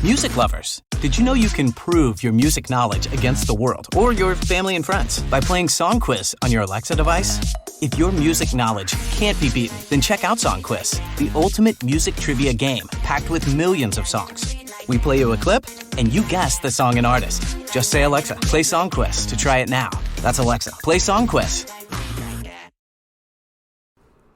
Music lovers, did you know you can prove your music knowledge against the world or your family and friends by playing Song Quiz on your Alexa device? If your music knowledge can't be beaten, then check out Song Quiz, the ultimate music trivia game packed with millions of songs. We play you a clip, and you guess the song and artist. Just say, Alexa, play Song Quiz to try it now. That's Alexa, play Song Quiz.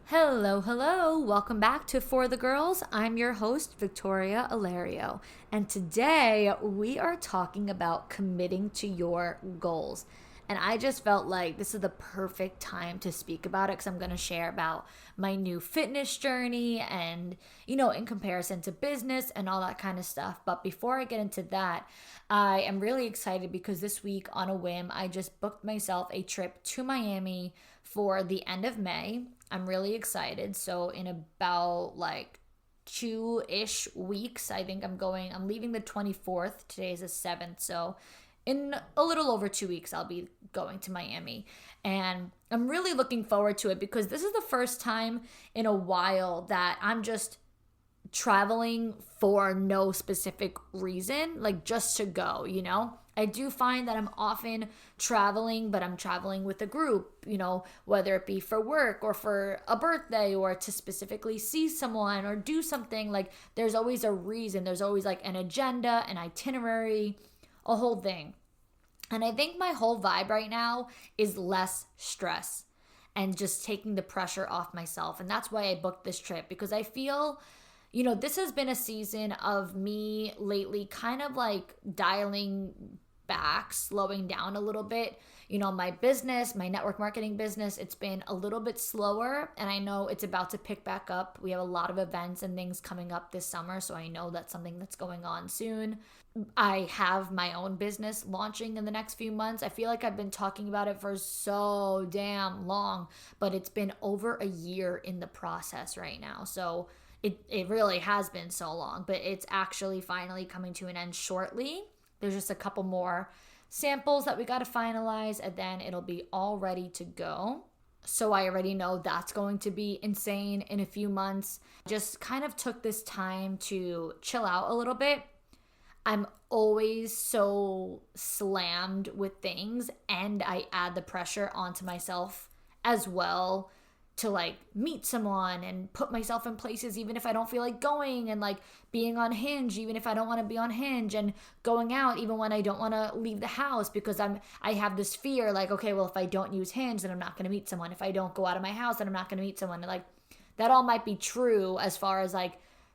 Hello. Welcome back to For the Girls. I'm your host, Victoria Alario. And today we are talking about committing to your goals. And I just felt like this is the perfect time to speak about it because I'm going to share about my new fitness journey and, in comparison to business and all that kind of stuff. But before I get into that, I am really excited because this week on a whim, I just booked myself a trip to Miami for the end of May. I'm really excited. So in about 2-ish weeks, I think I'm leaving the 24th. Today is the 7th. So in a little over 2 weeks, I'll be going to Miami. And I'm really looking forward to it because this is the first time in a while that I'm just traveling for no specific reason, just to go, I do find that I'm often traveling, but I'm traveling with a group, whether it be for work or for a birthday or to specifically see someone or do something. There's always a reason. There's always an agenda, an itinerary, a whole thing. And I think my whole vibe right now is less stress and just taking the pressure off myself. And that's why I booked this trip, because I feel, this has been a season of me lately kind of dialing back, slowing down a little bit. My business, my network marketing business, it's been a little bit slower, and I know it's about to pick back up. We have a lot of events and things coming up this summer, so I know that's something that's going on soon. I have my own business launching in the next few months. I feel like I've been talking about it for so damn long, but it's been over a year in the process right now. So it really has been so long, but it's actually finally coming to an end shortly. There's just a couple more samples that we got to finalize, and then it'll be all ready to go. So I already know that's going to be insane in a few months. Just kind of took this time to chill out a little bit. I'm always so slammed with things, and I add the pressure onto myself as well to meet someone and put myself in places even if I don't feel like going, and being on Hinge even if I don't want to be on Hinge, and going out even when I don't want to leave the house because I have this fear okay, well, if I don't use Hinge then I'm not going to meet someone. If I don't go out of my house then I'm not going to meet someone. And that all might be true as far as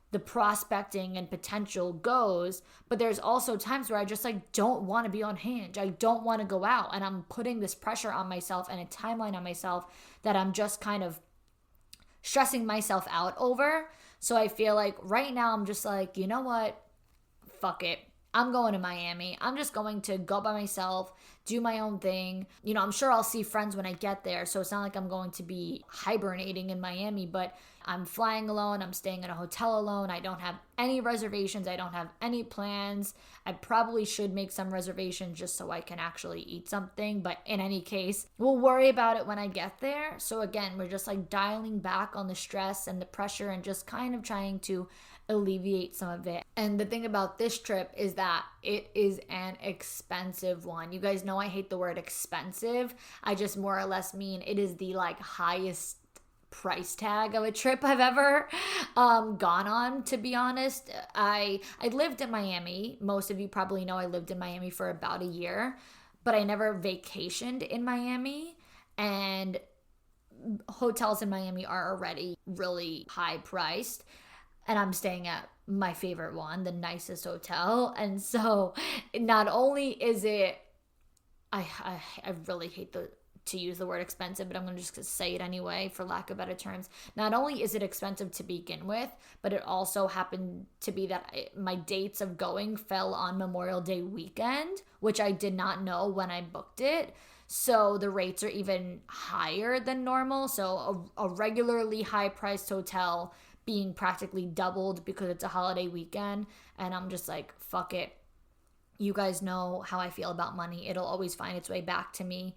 the prospecting and potential goes, but there's also times where I just don't want to be on Hinge. I don't want to go out, and I'm putting this pressure on myself and a timeline on myself that I'm just kind of stressing myself out over. So I feel right now I'm just you know what? Fuck it. I'm going to Miami. I'm just going to go by myself, do my own thing. I'm sure I'll see friends when I get there. So it's not I'm going to be hibernating in Miami, but I'm flying alone. I'm staying in a hotel alone. I don't have any reservations. I don't have any plans. I probably should make some reservations just so I can actually eat something. But in any case, we'll worry about it when I get there. So again, we're just dialing back on the stress and the pressure and just kind of trying to alleviate some of it. And the thing about this trip is that it is an expensive one. You guys know I hate the word expensive. I just more or less mean it is the highest price tag of a trip I've ever gone on, to be honest. I lived in Miami. Most of you probably know I lived in Miami for about a year, but I never vacationed in Miami, and hotels in Miami are already really high priced. And I'm staying at my favorite one, the nicest hotel. And so not only is it, I really hate to use the word expensive, but I'm going to just say it anyway for lack of better terms. Not only is it expensive to begin with, but it also happened to be that my dates of going fell on Memorial Day weekend, which I did not know when I booked it. So the rates are even higher than normal. So a regularly high priced hotel being practically doubled because it's a holiday weekend. And I'm just fuck it. You guys know how I feel about money. It'll always find its way back to me.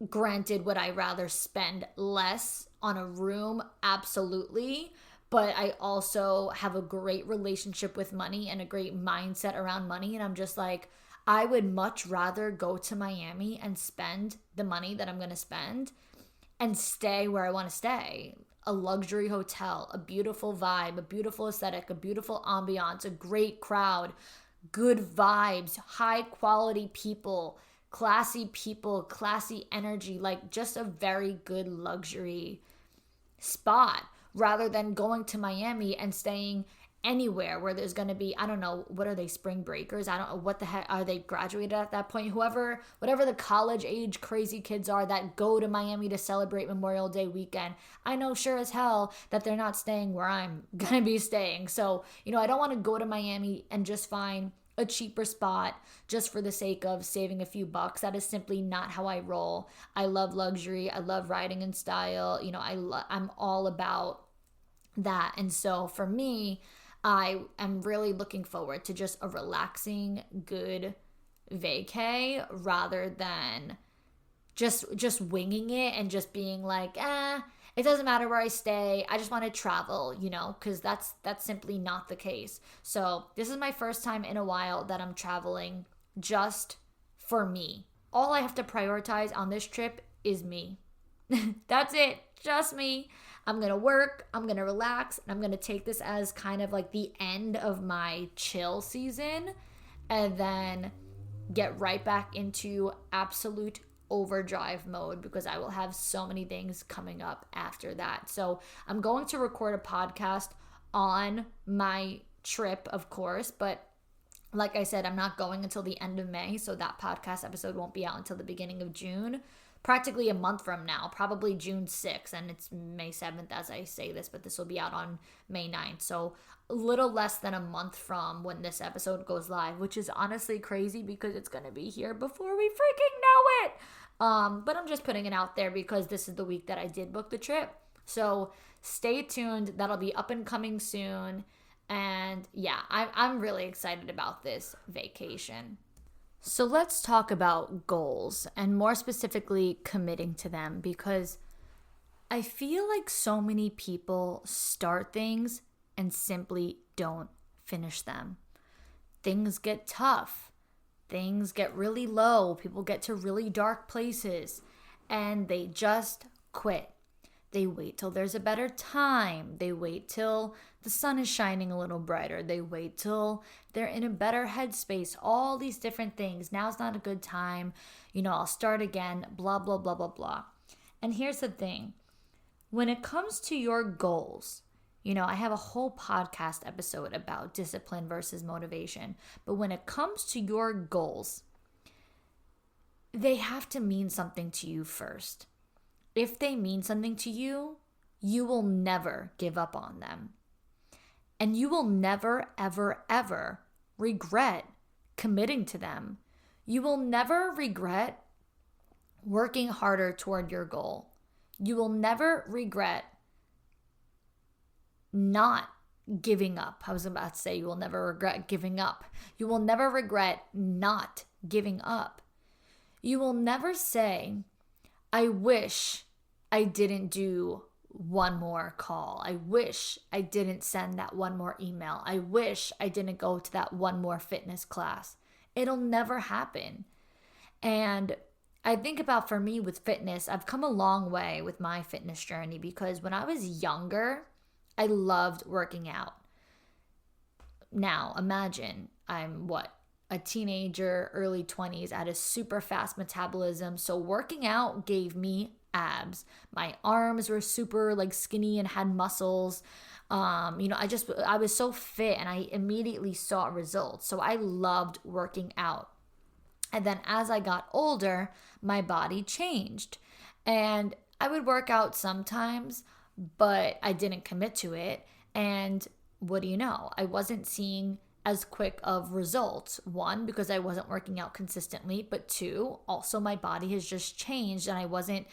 Granted, would I rather spend less on a room? Absolutely. but I also have a great relationship with money and a great mindset around money. And I'm just like, I would much rather go to Miami and spend the money that I'm going to spend and stay where I want to stay. A luxury hotel, a beautiful vibe, a beautiful aesthetic, a beautiful ambiance, a great crowd, good vibes, high quality people, classy energy, like just a very good luxury spot, rather than going to Miami and staying anywhere where there's going to be, I don't know, what are they, spring breakers? I don't know, what the heck, are they graduated at that point? Whatever the college age crazy kids are that go to Miami to celebrate Memorial Day weekend, I know sure as hell that they're not staying where I'm going to be staying. So, I don't want to go to Miami and just find a cheaper spot just for the sake of saving a few bucks. That is simply not how I roll. I love luxury. I love riding in style. I'm all about that. And so for me, I am really looking forward to just a relaxing, good vacay rather than just winging it and just being like, it doesn't matter where I stay. I just want to travel, because that's simply not the case. So this is my first time in a while that I'm traveling just for me. All I have to prioritize on this trip is me. That's it. Just me. I'm going to work, I'm going to relax, and I'm going to take this as kind of like the end of my chill season and then get right back into absolute overdrive mode because I will have so many things coming up after that. So I'm going to record a podcast on my trip, of course, but like I said, I'm not going until the end of May, so that podcast episode won't be out until the beginning of June. Practically a month from now, probably June 6th, and it's May 7th as I say this, but this will be out on May 9th. So a little less than a month from when this episode goes live, which is honestly crazy because it's going to be here before we freaking know it. But I'm just putting it out there because this is the week that I did book the trip. So stay tuned. That'll be up and coming soon. And yeah, I'm really excited about this vacation. So let's talk about goals and more specifically committing to them, because I feel like so many people start things and simply don't finish them. Things get tough. Things get really low. People get to really dark places and they just quit. They wait till there's a better time. They wait till the sun is shining a little brighter. They wait till they're in a better headspace. All these different things. Now's not a good time. I'll start again, blah, blah, blah, blah, blah. And here's the thing. When it comes to your goals, I have a whole podcast episode about discipline versus motivation. But when it comes to your goals, they have to mean something to you first. If they mean something to you, you will never give up on them. And you will never, ever, ever regret committing to them. You will never regret working harder toward your goal. You will never regret not giving up. I was about to say you will never regret giving up. You will never regret not giving up. You will never say, I wish I didn't do one more call. I wish I didn't send that one more email. I wish I didn't go to that one more fitness class. It'll never happen. And I think about, for me with fitness, I've come a long way with my fitness journey because when I was younger, I loved working out. Now, imagine I'm a teenager, early 20s, at a super fast metabolism. So working out gave me abs. My arms were super skinny and had muscles. I was so fit and I immediately saw results. So I loved working out. And then as I got older, my body changed. And I would work out sometimes, but I didn't commit to it. And what do you know? I wasn't seeing as quick of results. One, because I wasn't working out consistently, but two, also my body has just changed and I wasn't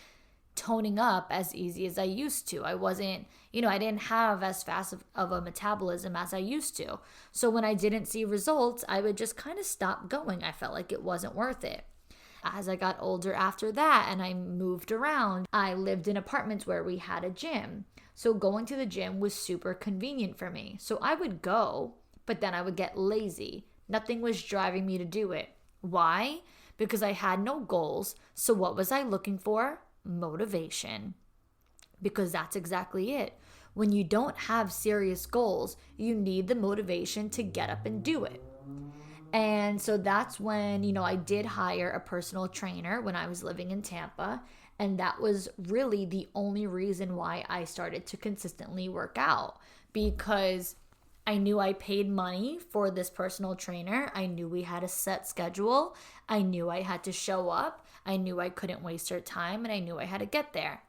toning up as easy as I used to. I wasn't, I didn't have as fast of a metabolism as I used to. So when I didn't see results, I would just kind of stop going. I felt like it wasn't worth it. As I got older after that and I moved around, I lived in apartments where we had a gym. So going to the gym was super convenient for me. So I would go, but then I would get lazy. Nothing was driving me to do it. Why? Because I had no goals. So what was I looking for? Motivation. Because that's exactly it. When you don't have serious goals, you need the motivation to get up and do it. And so that's when, I did hire a personal trainer when I was living in Tampa. And that was really the only reason why I started to consistently work out, because I knew I paid money for this personal trainer. I knew we had a set schedule. I knew I had to show up. I knew I couldn't waste her time, and I knew I had to get there.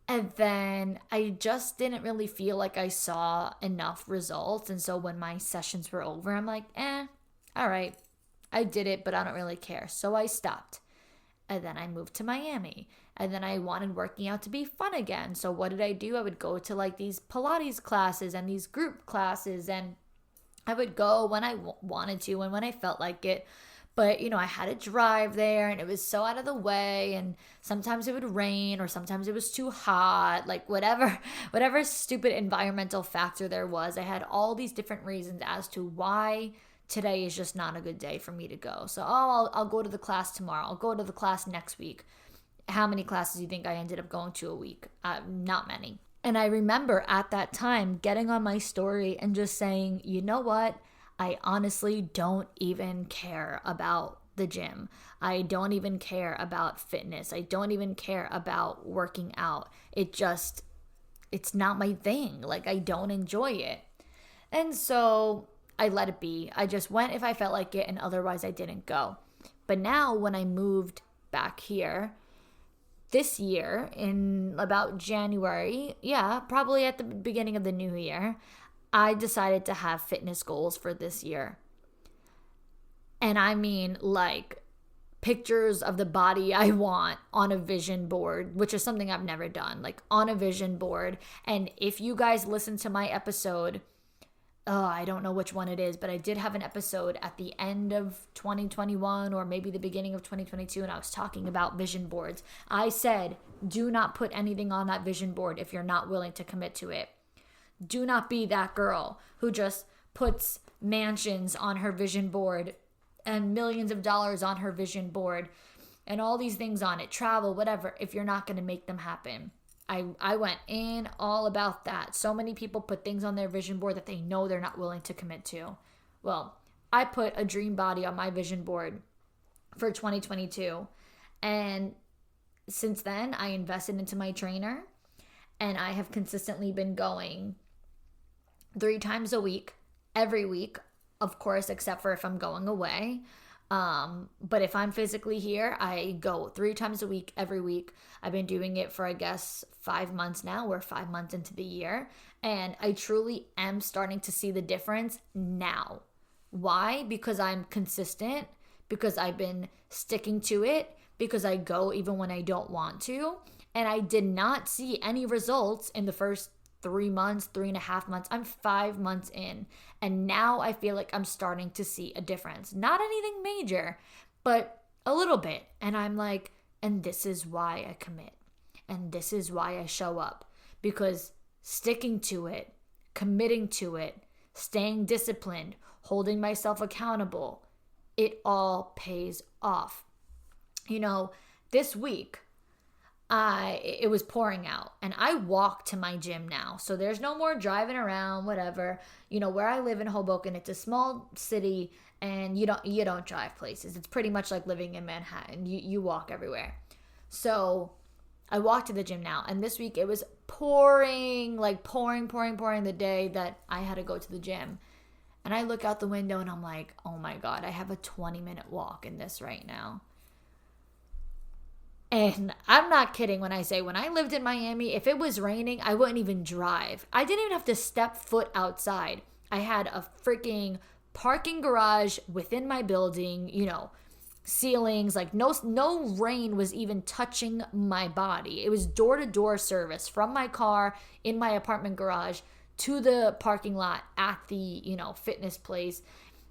And then I just didn't really feel like I saw enough results. And so when my sessions were over, I'm like, all right, I did it, but I don't really care. So I stopped. And then I moved to Miami. And then I wanted working out to be fun again. So what did I do? I would go to like these Pilates classes and these group classes. And I would go when I wanted to and when I felt like it. But, I had to drive there and it was so out of the way. And sometimes it would rain or sometimes it was too hot. Like whatever stupid environmental factor there was. I had all these different reasons as to why today is just not a good day for me to go. So, I'll go to the class tomorrow. I'll go to the class next week. How many classes do you think I ended up going to a week? Not many. And I remember at that time getting on my story and just saying, you know what? I honestly don't even care about the gym. I don't even care about fitness. I don't even care about working out. It's not my thing. Like, I don't enjoy it. And so I let it be. I just went if I felt like it, and otherwise I didn't go. But now when I moved back here this year in about January, probably at the beginning of the new year, I decided to have fitness goals for this year. And I mean like pictures of the body I want on a vision board, which is something I've never done, like on a vision board. And if you guys listen to my episode, I don't know which one it is, but I did have an episode at the end of 2021 or maybe the beginning of 2022, and I was talking about vision boards. I said, do not put anything on that vision board if you're not willing to commit to it. Do not be that girl who just puts mansions on her vision board and millions of dollars on her vision board and all these things on it, travel, whatever, if you're not going to make them happen. I went in all about that. So many people put things on their vision board that they know they're not willing to commit to. Well, I put a dream body on my vision board for 2022. And since then, I invested into my trainer, and I have consistently been going 3 times a week, every week, of course, except for if I'm going away. But if I'm physically here, I go 3 times a week, every week. I've been doing it for, I guess, 5 months now. We're 5 months into the year. And I truly am starting to see the difference now. Why? Because I'm consistent, because I've been sticking to it, because I go even when I don't want to. And I did not see any results in the first 3 months, 3.5 months. I'm 5 months in. And now I feel like I'm starting to see a difference. Not anything major, but a little bit. And I'm like, and this is why I commit. And this is why I show up. Because sticking to it, committing to it, staying disciplined, holding myself accountable, it all pays off. This week, it was pouring out, and I walk to my gym now. So there's no more driving around, whatever. Where I live in Hoboken, it's a small city, and you don't drive places. It's pretty much like living in Manhattan. You walk everywhere. So I walk to the gym now, and this week it was pouring, like pouring the day that I had to go to the gym. And I look out the window and I'm like, oh my God, I have a 20-minute walk in this right now. And I'm not kidding when I say when I lived in Miami, if it was raining, I wouldn't even drive. I didn't even have to step foot outside. I had a freaking parking garage within my building, ceilings, like no rain was even touching my body. It was door-to-door service from my car in my apartment garage to the parking lot at the, fitness place.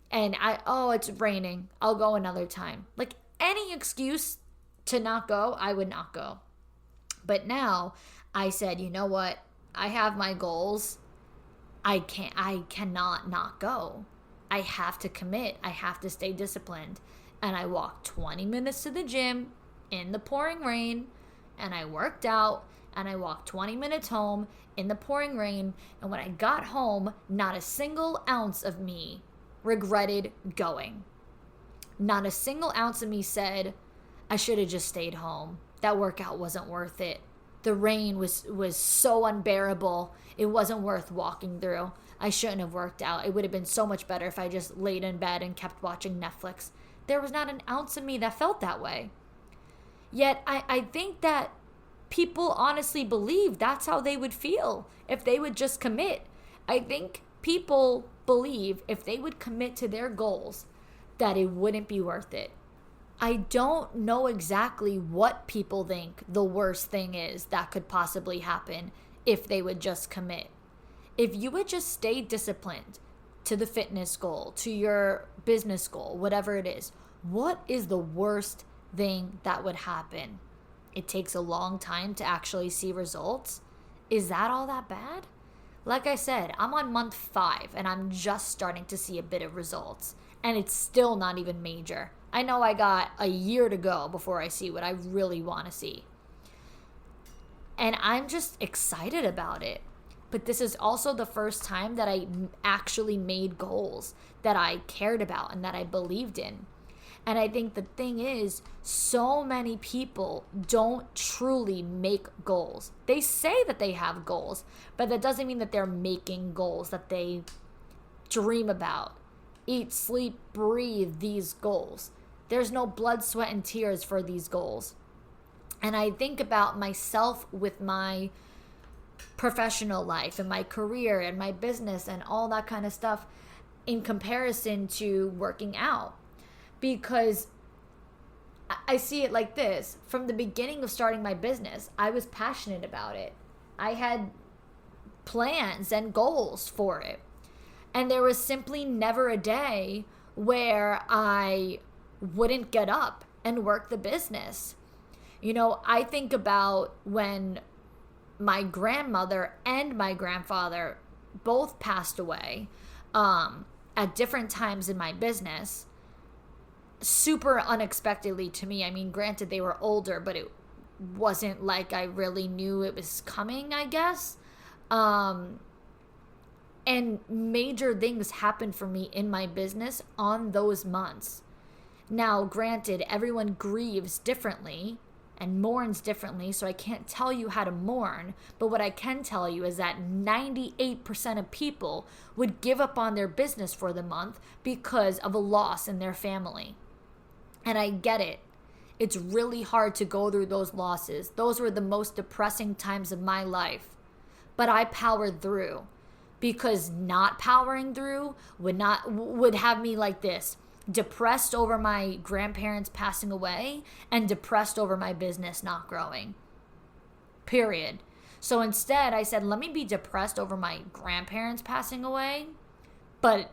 And it's raining. I'll go another time. Like any excuse to not go, I would not go. But now I said, you know what? I have my goals. I cannot not go. I have to commit. I have to stay disciplined. And I walked 20 minutes to the gym in the pouring rain, and I worked out, and I walked 20 minutes home in the pouring rain. And when I got home, not a single ounce of me regretted going. Not a single ounce of me said, I should have just stayed home. That workout wasn't worth it. The rain was so unbearable. It wasn't worth walking through. I shouldn't have worked out. It would have been so much better if I just laid in bed and kept watching Netflix. There was not an ounce of me that felt that way. Yet I think that people honestly believe that's how they would feel if they would just commit. I think people believe if they would commit to their goals that it wouldn't be worth it. I don't know exactly what people think the worst thing is that could possibly happen if they would just commit. If you would just stay disciplined to the fitness goal, to your business goal, whatever it is, what is the worst thing that would happen? It takes a long time to actually see results. Is that all that bad? Like I said, I'm on month 5 and I'm just starting to see a bit of results, and it's still not even major. I know I got a year to go before I see what I really want to see. And I'm just excited about it. But this is also the first time that I actually made goals that I cared about and that I believed in. And I think the thing is, so many people don't truly make goals. They say that they have goals, but that doesn't mean that they're making goals that they dream about. Eat, sleep, breathe these goals. There's no blood, sweat, and tears for these goals. And I think about myself with my professional life and my career and my business and all that kind of stuff in comparison to working out. Because I see it like this. From the beginning of starting my business, I was passionate about it. I had plans and goals for it. And there was simply never a day where I wouldn't get up and work the business. You know, I think about when my grandmother and my grandfather both passed away at different times in my business, super unexpectedly to me. I mean, granted, they were older, but it wasn't like I really knew it was coming, I guess. And major things happened for me in my business on those months. Now, granted, everyone grieves differently and mourns differently, so I can't tell you how to mourn, but what I can tell you is that 98% of people would give up on their business for the month because of a loss in their family. And I get it. It's really hard to go through those losses. Those were the most depressing times of my life. But I powered through, because not powering through would have me like this. Depressed over my grandparents passing away and depressed over my business not growing. Period. So instead, I said, let me be depressed over my grandparents passing away, but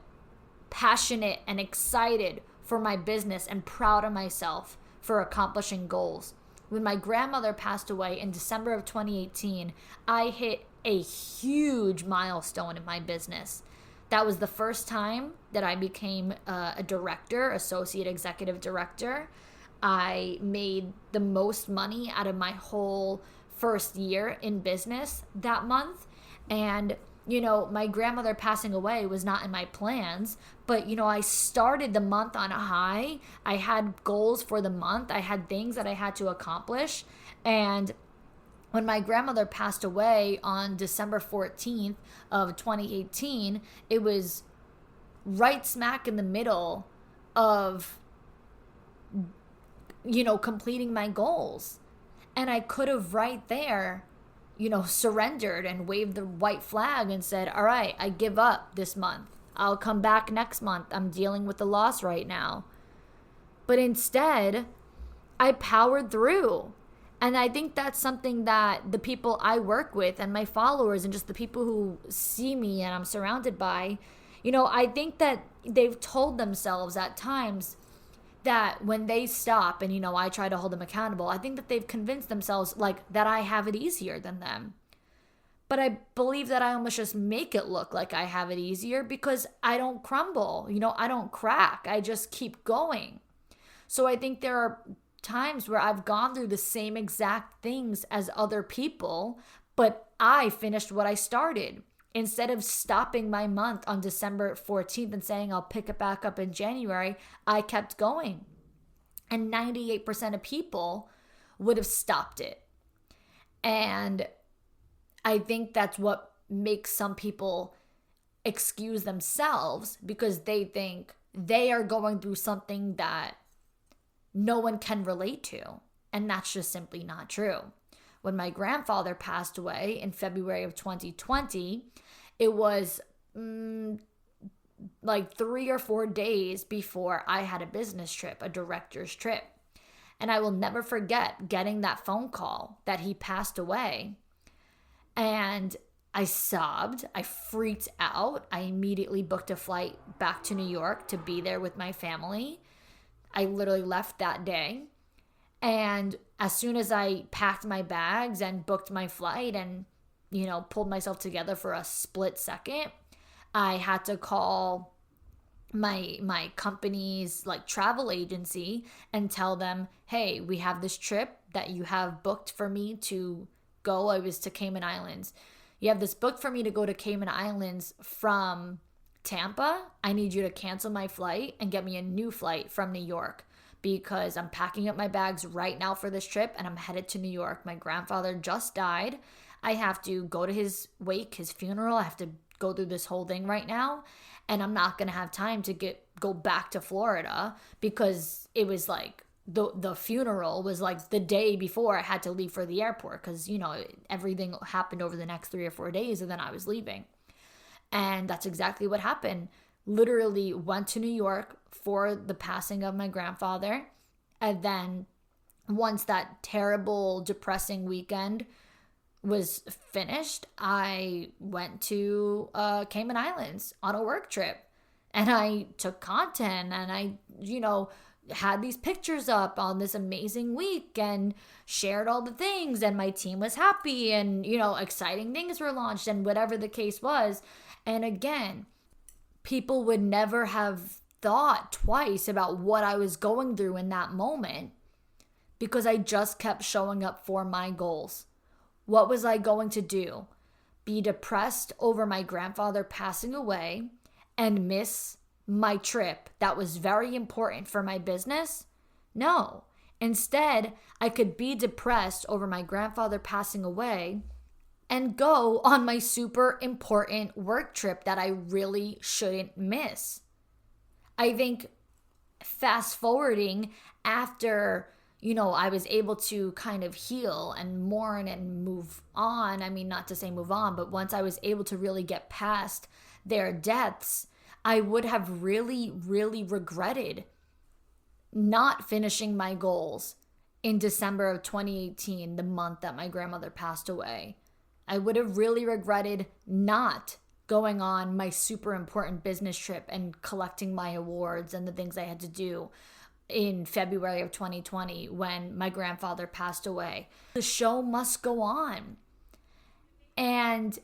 passionate and excited for my business and proud of myself for accomplishing goals. When my grandmother passed away in December of 2018, I hit a huge milestone in my business. That was the first time that I became a director, associate executive director. I made the most money out of my whole first year in business that month. And, you know, my grandmother passing away was not in my plans, but, you know, I started the month on a high. I had goals for the month. I had things that I had to accomplish. And when my grandmother passed away on December 14th of 2018, it was right smack in the middle of, you know, completing my goals. And I could have right there, you know, surrendered and waved the white flag and said, all right, I give up this month. I'll come back next month. I'm dealing with the loss right now. But instead, I powered through. And I think that's something that the people I work with and my followers and just the people who see me and I'm surrounded by, you know, I think that they've told themselves at times that when they stop and, I try to hold them accountable, I think that they've convinced themselves like that I have it easier than them. But I believe that I almost just make it look like I have it easier because I don't crumble, I don't crack. I just keep going. So I think there are times where I've gone through the same exact things as other people, but I finished what I started. Instead of stopping my month on December 14th and saying I'll pick it back up in January, I kept going. And 98% of people would have stopped it. And I think that's what makes some people excuse themselves because they think they are going through something that no one can relate to. And that's just simply not true. When my grandfather passed away in February of 2020, it was like 3 or 4 days before I had a business trip, a director's trip. And I will never forget getting that phone call that he passed away. And I sobbed. I freaked out. I immediately booked a flight back to New York to be there with my family. I literally left that day. And as soon as I packed my bags and booked my flight and, pulled myself together for a split second, I had to call my company's travel agency and tell them, hey, we have this trip that you have booked for me to go. I was to Cayman Islands. You have this booked for me to go to Cayman Islands from Tampa. I need you to cancel my flight and get me a new flight from New York because I'm packing up my bags right now for this trip and I'm headed to New York. My grandfather just died. I have to go to his wake, his funeral. I have to go through this whole thing right now. And I'm not going to have time to go back to Florida because it was the funeral was the day before I had to leave for the airport because, everything happened over the next 3 or 4 days and then I was leaving. And that's exactly what happened. Literally went to New York for the passing of my grandfather. And then once that terrible, depressing weekend was finished, I went to Cayman Islands on a work trip. And I took content and I, had these pictures up on this amazing week and shared all the things and my team was happy and, exciting things were launched and whatever the case was. And again, people would never have thought twice about what I was going through in that moment because I just kept showing up for my goals. What was I going to do? Be depressed over my grandfather passing away and miss my trip that was very important for my business? No. Instead, I could be depressed over my grandfather passing away and go on my super important work trip that I really shouldn't miss. I think fast forwarding after, I was able to kind of heal and mourn and move on. I mean, not to say move on, but once I was able to really get past their deaths, I would have really, really regretted not finishing my goals in December of 2018, the month that my grandmother passed away. I would have really regretted not going on my super important business trip and collecting my awards and the things I had to do in February of 2020 when my grandfather passed away. The show must go on. And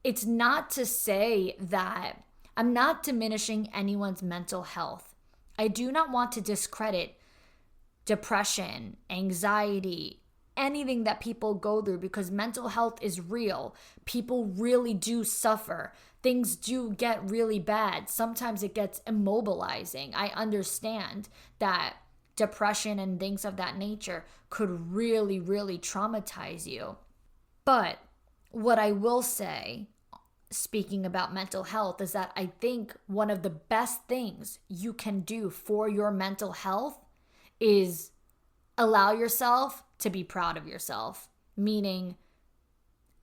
it's not to say that I'm not diminishing anyone's mental health. I do not want to discredit depression, anxiety, anything that people go through because mental health is real. People really do suffer. Things do get really bad. Sometimes it gets immobilizing. I understand that depression and things of that nature could really, really traumatize you. But what I will say, speaking about mental health, is that I think one of the best things you can do for your mental health is allow yourself to be proud of yourself, meaning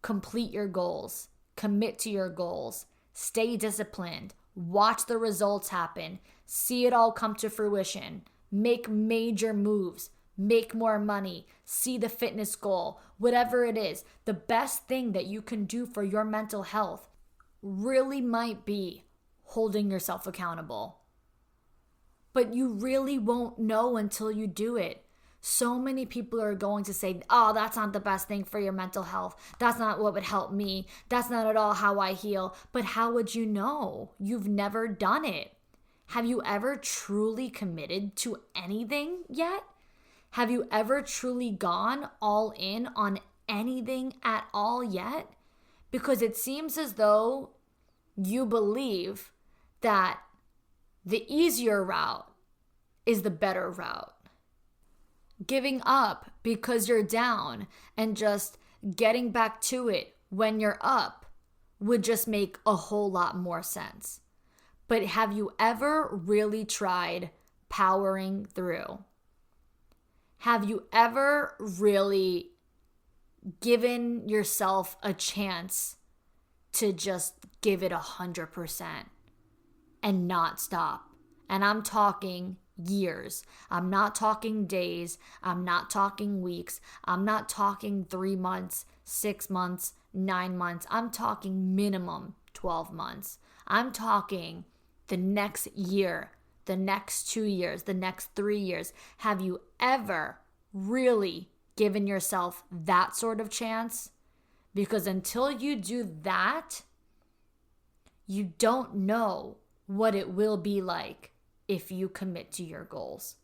complete your goals, commit to your goals, stay disciplined, watch the results happen, see it all come to fruition, make major moves, make more money, see the fitness goal, whatever it is. The best thing that you can do for your mental health really might be holding yourself accountable. but you really won't know until you do it. So many people are going to say, oh, that's not the best thing for your mental health. That's not what would help me. That's not at all how I heal. But how would you know? You've never done it. Have you ever truly committed to anything yet? Have you ever truly gone all in on anything at all yet? Because it seems as though you believe that the easier route is the better route. Giving up because you're down and just getting back to it when you're up would just make a whole lot more sense. But have you ever really tried powering through? Have you ever really given yourself a chance to just give it 100% and not stop? And I'm talking years. I'm not talking days. I'm not talking weeks. I'm not talking 3 months, 6 months, 9 months. I'm talking minimum 12 months. I'm talking the next year, the next 2 years, the next 3 years. Have you ever really given yourself that sort of chance? Because until you do that, you don't know what it will be like if you commit to your goals.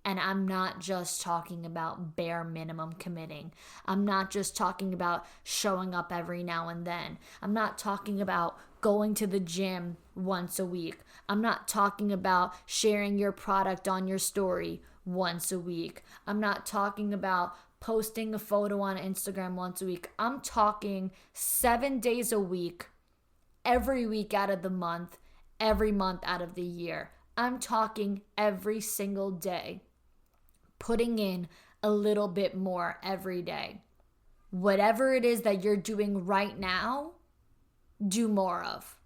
And I'm not just talking about bare minimum committing. I'm not just talking about showing up every now and then. I'm not talking about going to the gym once a week. I'm not talking about sharing your product on your story once a week. I'm not talking about posting a photo on Instagram once a week. I'm talking 7 days a week, every week out of the month, every month out of the year. I'm talking every single day, putting in a little bit more every day. Whatever it is that you're doing right now, do more of.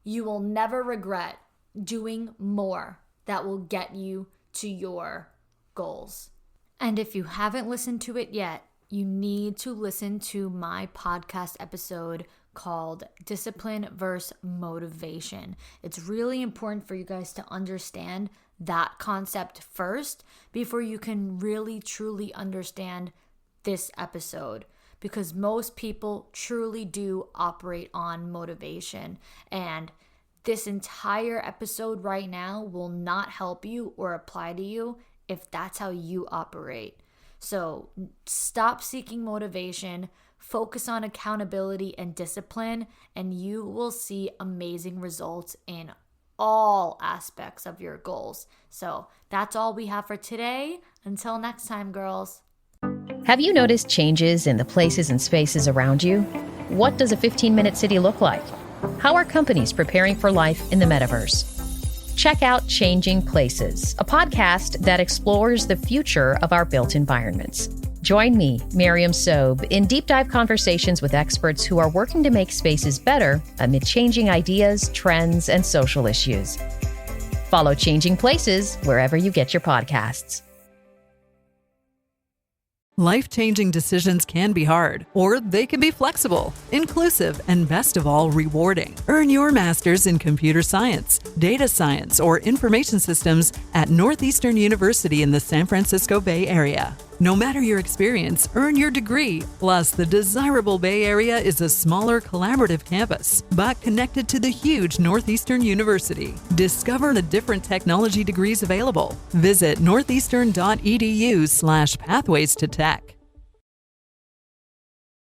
You will never regret doing more that will get you to your goals. And if you haven't listened to it yet, you need to listen to my podcast episode called Discipline versus Motivation. It's really important for you guys to understand that concept first before you can really truly understand this episode, because most people truly do operate on motivation, and this entire episode right now will not help you or apply to you if that's how you operate. So stop seeking motivation, focus on accountability and discipline, and you will see amazing results in all aspects of your goals. So that's all we have for today. Until next time, girls. Have you noticed changes in the places and spaces around you? What does a 15-minute city look like? How are companies preparing for life in the metaverse? Check out Changing Places, a podcast that explores the future of our built environments. Join me, Miriam Sobe, in deep dive conversations with experts who are working to make spaces better amid changing ideas, trends, and social issues. Follow Changing Places wherever you get your podcasts. Life-changing decisions can be hard, or they can be flexible, inclusive, and best of all, rewarding. Earn your master's in computer science, data science, or information systems at Northeastern University in the San Francisco Bay Area. No matter your experience, earn your degree. Plus, the desirable Bay Area is a smaller, collaborative campus, but connected to the huge Northeastern University. Discover the different technology degrees available. Visit northeastern.edu/pathways to tech.